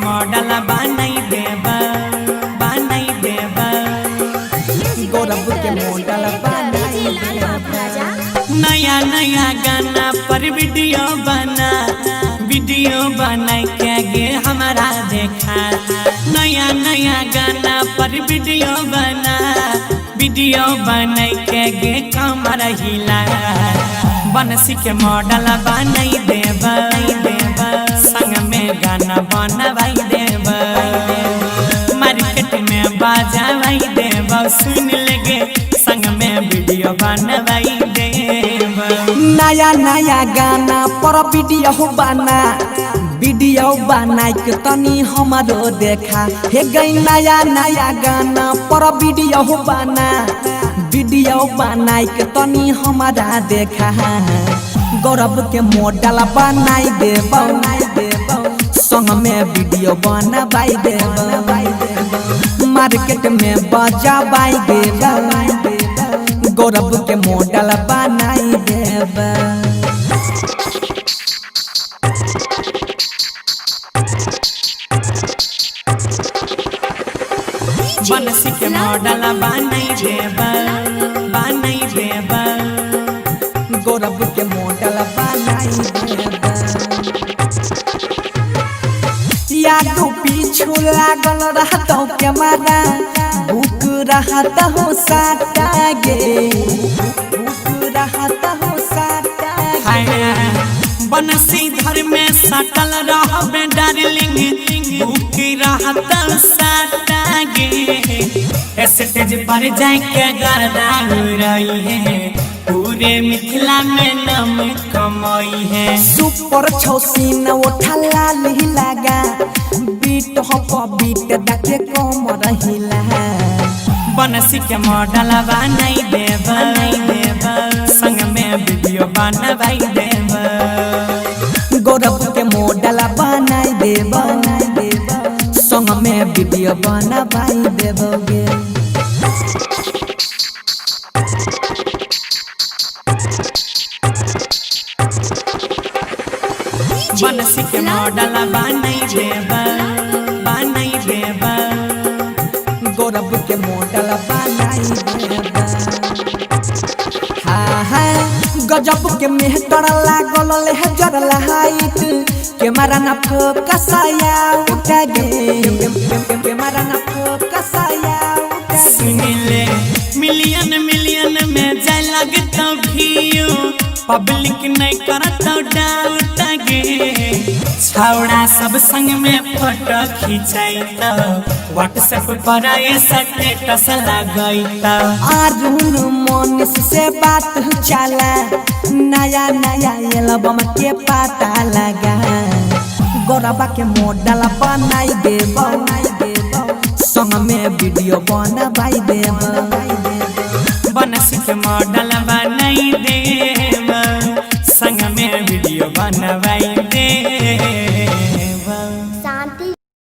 Model बनाई देबा गौरव के मॉडल बनाई देबा। नया नया गाना पर वीडियो बना के गे हमारा देखा। नया नया गाना पर वीडियो बना के गे कमर हिला। बनसी के मॉडल बनाई देबा संग में गाना बनवाई देबा। मार्केट में बजावाई देबा सुन लगे संग में वीडियो बनवाई देबा। नया नया गाना पर वीडियो बना के तनी हमारो देखा। हे गई नया नया गाना पर वीडियो बना के तनी हमारा देखा। गौरव के मॉडल बनाई देबा संग में वीडियो बनवाई देबा। मार्केट में बजावाई देबा गौरव के मॉडल बनाई देबा। बनसी के मॉडल बनाई देबा गौरव के मॉडल बनाई देबा। यादो पीछू लागल रहता कैमरा बुक रहता हो साटा गे बनसी घर में सटल रहबे डार्लिंग बुक रहता साटा गे। स्टेज पर जाके गर्दा रही है पूरे मिथिला में नाम कमाई है। सुपर छौसीन उठा लाली लगा बीट देखे कमर हिला। बनसी के मॉडल बनाई देबा संग में वीडियो बनवाई देबा। गौरव के मॉडल बनाई देबा संग में वीडियो बनवाई देबोगे। बनसी के मॉडल बनाई देबा गौरव के मॉडल बनाई देबा। हाँ गजब के मेहतर लागल लेहजर लाइट कैमरा न फोकसाया उठा गे कैमरा न फोकसाया सुनिले मिलियन में जाय लगता भियो पब्लिक नहीं करता डाउट गे। छौड़ा सब संग में फोटो खिंचाइता व्हाट्सएप पर स्टेटस लगाइता। अरुण मनीष से बात चला नया एल्बम के पता लगा। गौरव के मॉडल बनाई देबा संग में वीडियो बनवाई देबा। बनसी के मॉडल